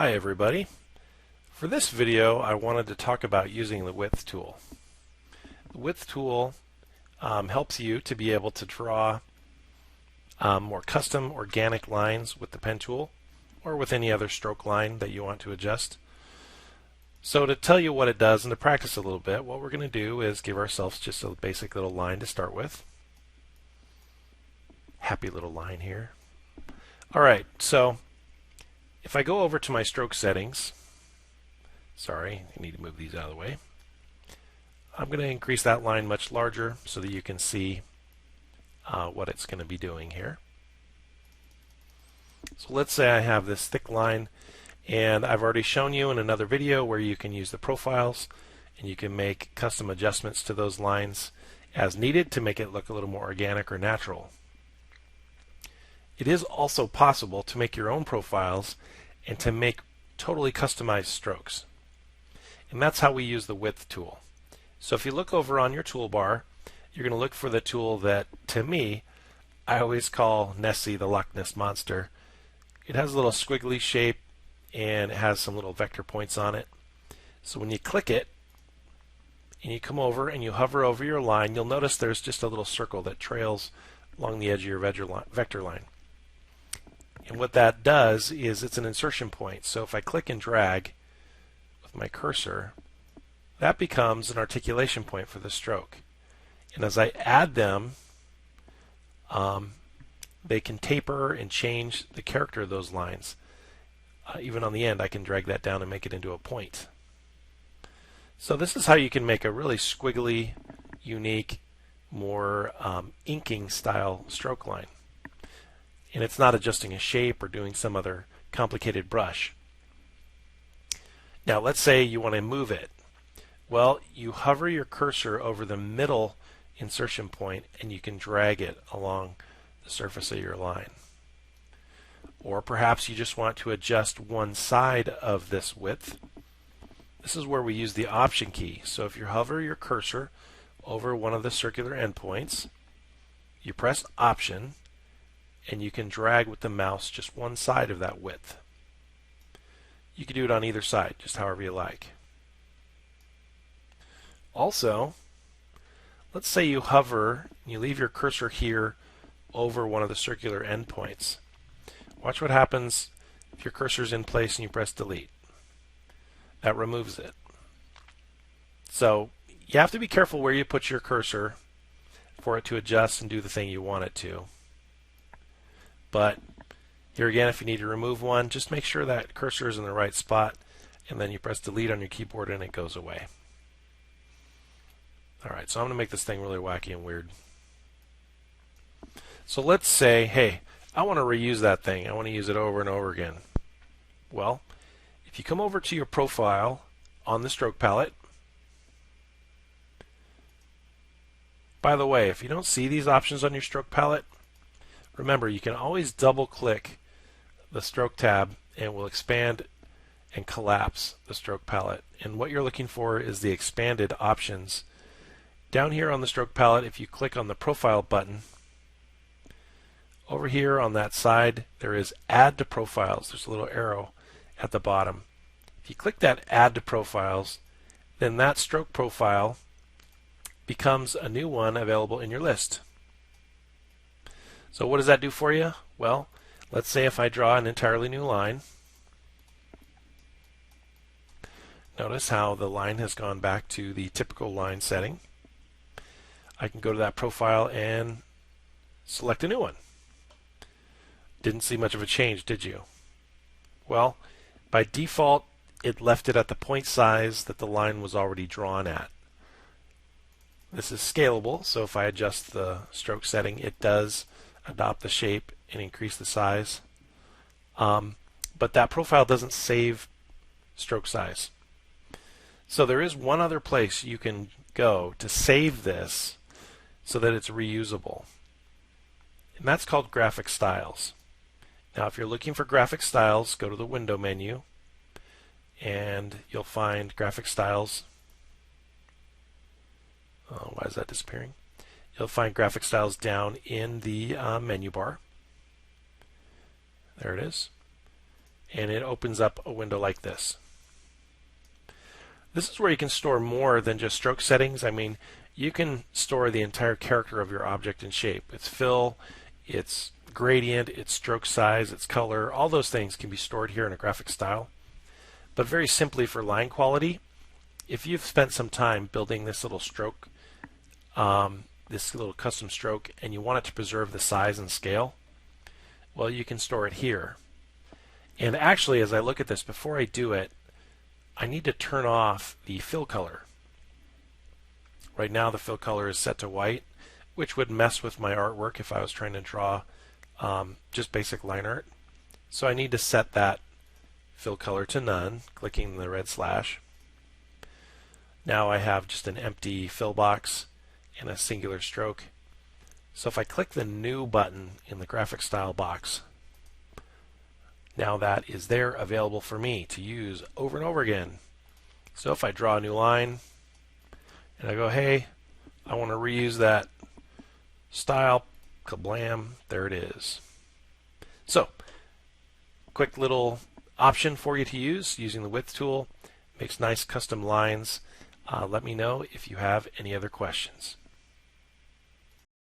Hi everybody. For this video I wanted to talk about using the width tool. The width tool helps you to be able to draw more custom organic lines with the pen tool or with any other stroke line that you want to adjust. So to tell you what it does and to practice a little bit, what we're going to do is give ourselves just a basic little line to start with. Happy little line here. Alright, so if I go over to my stroke settings, sorry, I need to move these out of the way. I'm going to increase that line much larger so that you can see what it's going to be doing here. So let's say I have this thick line, and I've already shown you in another video where you can use the profiles and you can make custom adjustments to those lines as needed to make it look a little more organic or natural. It is also possible to make your own profiles and to make totally customized strokes. And that's how we use the width tool. So if you look over on your toolbar, you're going to look for the tool that, to me, I always call Nessie the Loch Ness Monster. It has a little squiggly shape and it has some little vector points on it. So when you click it and you come over and you hover over your line, you'll notice there's just a little circle that trails along the edge of your vector line. And what that does is it's an insertion point. So if I click and drag with my cursor, that becomes an articulation point for the stroke. And as I add them, they can taper and change the character of those lines. Even on the end, I can drag that down and make it into a point. So this is how you can make a really squiggly, unique, more inking style stroke line. And it's not adjusting a shape or doing some other complicated brush. Now let's say you want to move it. Well, you hover your cursor over the middle insertion point and you can drag it along the surface of your line. Or perhaps you just want to adjust one side of this width. This is where we use the Option key. So if you hover your cursor over one of the circular endpoints, you press Option, and you can drag with the mouse just one side of that width. You can do it on either side, just however you like. Also, let's say you hover and you leave your cursor here over one of the circular endpoints. Watch what happens if your cursor is in place and you press delete. That removes it. So you have to be careful where you put your cursor for it to adjust and do the thing you want it to. But here again, if you need to remove one, just make sure that cursor is in the right spot, and then you press delete on your keyboard and it goes away. Alright, so I'm going to make this thing really wacky and weird. So let's say, hey, I want to reuse that thing. I want to use it over and over again. Well, if you come over to your profile on the stroke palette, by the way, if you don't see these options on your stroke palette, remember, you can always double-click the stroke tab and it will expand and collapse the stroke palette. And what you're looking for is the expanded options. Down here on the stroke palette, if you click on the profile button, over here on that side, there is Add to Profiles. There's a little arrow at the bottom. If you click that Add to Profiles, then that stroke profile becomes a new one available in your list. So what does that do for you? Well, let's say if I draw an entirely new line. Notice how the line has gone back to the typical line setting. I can go to that profile and select a new one. Didn't see much of a change, did you? Well, by default, it left it at the point size that the line was already drawn at. This is scalable, so if I adjust the stroke setting, it does adopt the shape and increase the size. But that profile doesn't save stroke size. So there is one other place you can go to save this so that it's reusable. And that's called Graphic Styles. Now if you're looking for Graphic Styles, go to the Window menu and you'll find Graphic Styles. Oh, why is that disappearing? You'll find Graphic Styles down in the menu bar. There it is. and it opens up a window like this. This is where you can store more than just stroke settings. I mean, you can store the entire character of your object and shape. Its fill, its gradient, its stroke size, its color, all those things can be stored here in a graphic style. But very simply for line quality, if you've spent some time building this little stroke, this little custom stroke, and you want it to preserve the size and scale, well, you can store it here. And actually, as I look at this, before I do it, I need to turn off the fill color. Right now the fill color is set to white, which would mess with my artwork if I was trying to draw just basic line art. So I need to set that fill color to none, clicking the red slash. Now I have just an empty fill box and a singular stroke. So if I click the new button in the graphic style box, now that is there available for me to use over and over again. So if I draw a new line and I go, hey, I want to reuse that style, kablam, there it is. So, quick little option for you to use using the width tool. Makes nice custom lines. Let me know if you have any other questions.